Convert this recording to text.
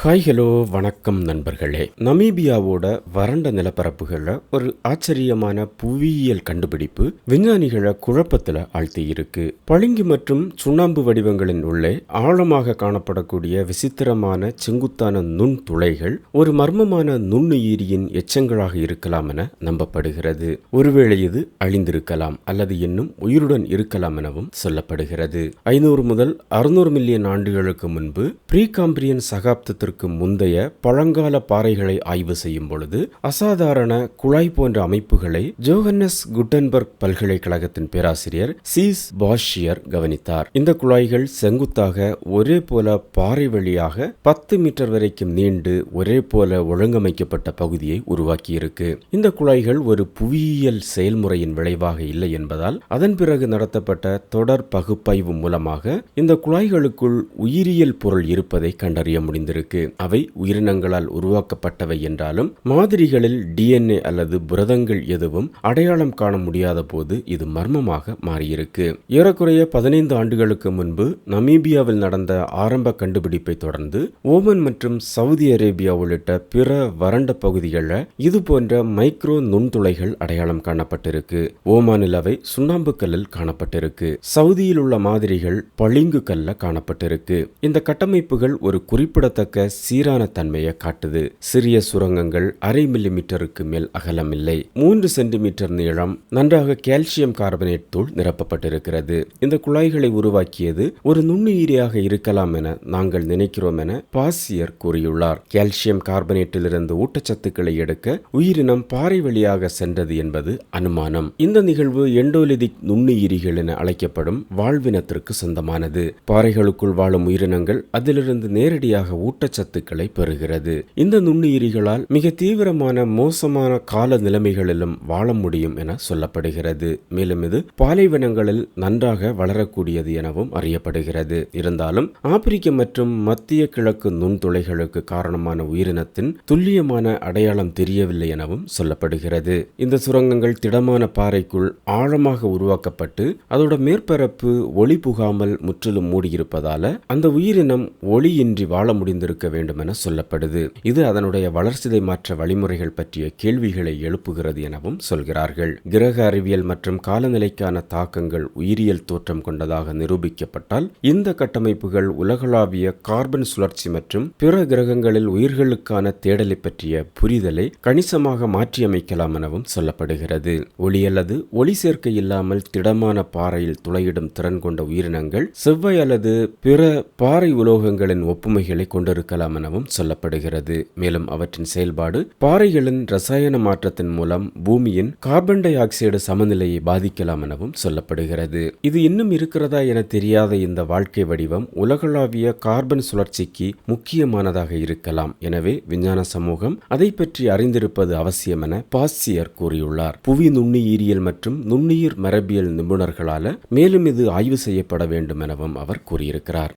Hi hello வணக்கம் நண்பர்களே. நமீபியாவோட வறண்ட நிலப்பரப்புகளில் ஒரு ஆச்சரியமான புவியியல் கண்டுபிடிப்பு விஞ்ஞானிகளை குழப்பத்தில் ஆழ்த்தி இருக்கு. பளிங்கு மற்றும் சுண்ணாம்பு வடிவங்களின் உள்ளே ஆழமாக காணப்படக்கூடிய விசித்திரமான செங்குத்தான நுண் துளைகள் ஒரு மர்மமான நுண்ணுயிரியின் எச்சங்களாக இருக்கலாம் என நம்பப்படுகிறது. ஒருவேளை இது அழிந்திருக்கலாம் அல்லது இன்னும் உயிருடன் இருக்கலாம் எனவும் சொல்லப்படுகிறது. 500 முதல் 600 மில்லியன் ஆண்டுகளுக்கு முன்பு ப்ரீகாம்பிரியன் சகாப்தத்திற்கு முந்தைய பழங்கால பாறைகளை ஆய்வு செய்யும் பொழுது அசாதாரண குழாய் போன்ற அமைப்புகளை ஜோஹன்னஸ் குட்டன்பர்க் பல்கலைக்கழகத்தின் பேராசிரியர் சீஸ் பாஷியர் கவனித்தார். இந்த குழாய்கள் செங்குத்தாக ஒரே போல பாறை வழியாக 10 மீட்டர் வரைக்கும் நீண்டு ஒரே போல ஒழுங்கமைக்கப்பட்ட பகுதியை உருவாக்கியிருக்கு. இந்த குழாய்கள் ஒரு புவியியல் செயல்முறையின் விளைவாக இல்லை என்பதால் அதன் பிறகு நடத்தப்பட்ட தொடர் பகுப்பாய்வு மூலமாக இந்த குழாய்களுக்குள் உயிரியல் பொருள் இருப்பதை கண்டறிய முடிந்திருக்கு. அவை உயிரினங்களால் உருவாக்கப்பட்டவை என்றாலும் மாதிரிகளில் DNA அல்லது புரதங்கள் எதுவும் அடையாளம் காண முடியாத போது இது மர்மமாக மாறியிருக்கு. ஏறக்குறைய 15 ஆண்டுகளுக்கு முன்பு நமீபியாவில் நடந்த ஆரம்ப கண்டுபிடிப்பை தொடர்ந்து ஓமன் மற்றும் சவுதி அரேபியா உள்ளிட்ட பிற வறண்ட பகுதிகளில் இது போன்ற மைக்ரோ நுண்துளைகள் அடையாளம் காணப்பட்டிருக்கு. ஓமானில் அவை சுண்ணாம்பு கல்லில் காணப்பட்டிருக்கு. சவுதியில் உள்ள மாதிரிகள் பளிங்கு கல்ல காணப்பட்டிருக்கு. இந்த கட்டமைப்புகள் ஒரு குறிப்பிடத்தக்க சீரான தன்மையை காட்டுது. சிறிய சுரங்கங்கள் 0.5 மில்லிமீட்டருக்கு மேல் அகலம் இல்லை. 3 சென்டிமீட்டர் நீளம். நன்றாக கால்சியம் கார்பனேட் தூள் நிரப்பப்பட்டிருக்கிறது. இந்த குழாய்களை உருவாக்கியது ஒரு நுண்ணுயிரியாக இருக்கலாம் என நாங்கள் நினைக்கிறோம் என பாசியர் கூறியுள்ளார். கால்சியம் கார்பனேட்டிலிருந்து ஊட்டச்சத்துக்களை எடுக்க உயிரினம் பாறை வழியாக சென்றது என்பது அனுமானம். இந்த நிகழ்வு எண்டோலிதிக் நுண்ணுயிரிகள் என அழைக்கப்படும் வாழ்வினத்திற்கு சொந்தமானது. பாறைகளுக்குள் வாழும் உயிரினங்கள் அதிலிருந்து நேரடியாக ஊட்டச்சத்துக்களை பெறுகிறது. இந்த நுண்ணுயிரிகளால் மிக தீவிரமான மோசமான கால நிலைமைகளிலும் வாழ முடியும் என சொல்லப்படுகிறது. மேலும் இது பாலைவனங்களில் நன்றாக வளரக்கூடியது எனவும் அறியப்படுகிறது. இருந்தாலும் ஆப்பிரிக்க மற்றும் மத்திய கிழக்கு நுண்துளைகளுக்கு காரணமான உயிரினத்தின் துல்லியமான அடையாளம் தெரியவில்லை எனவும் சொல்லப்படுகிறது. இந்த சுரங்கங்கள் திடமான பாறைக்குள் ஆழமாக உருவாக்கப்பட்டு அதோட மேற்பரப்பு ஒளி புகாமல் முற்றிலும் மூடியிருப்பதால அந்த உயிரினம் ஒளியின்றி வாழ முடிந்திருக்க வேண்டும் என சொல்லப்படுது. இது அதனுடைய வளர்சிதை மாற்ற வழிமுறைகள் பற்றிய கேள்விகளை எழுப்புகிறது எனவும் சொல்கிறார்கள். கிரக அறிவியல் மற்றும் காலநிலைக்கான தாக்கங்கள் உயிரியல் தோற்றம் கொண்டதாக நிரூபிக்கப்பட்டால் இந்த கட்டமைப்புகள் உலகளாவிய கார்பன் சுழற்சி மற்றும் பிற கிரகங்களில் உயிர்களுக்கான தேடலை பற்றிய புரிதலை கணிசமாக மாற்றியமைக்கலாம் எனவும் சொல்லப்படுகிறது. ஒளி அல்லது ஒளி சேர்க்கை இல்லாமல் திடமான பாறையில் துளையிடும் திறன் கொண்ட உயிரினங்கள் செவ்வாய் அல்லது பிற பாறை உலோகங்களின் ஒப்புமைகளை கொண்டிருக்கலாம் எனவும் சொல்லப்படுகிறது. மேலும் அவற்றின் செயல்பாடு பாறைகளின் ரசாயன மாற்றத்தின் மூலம் பூமியின் கார்பன் டை ஆக்சைடு சமநிலையை பாதிக்கலாம் எனவும் சொல்லப்படுகிறது. இது இன்னும் இருக்கிறதா என தெரியாத இந்த வாழ்க்கை வடிவம் உலகளாவிய கார்பன் சுழற்சிக்கு முக்கியமானதாக இருக்கலாம். எனவே விஞ்ஞான சமூகம் அதை பற்றி அறிந்திருப்பது அவசியம் என பாசியர் கூறியுள்ளார். புவி நுண்ணுயிரியல் மற்றும் நுண்ணுயிர் மரபியல் நிபுணர்களால மேலும் இது ஆய்வு செய்யப்பட வேண்டும் எனவும் அவர் கூறியிருக்கிறார்.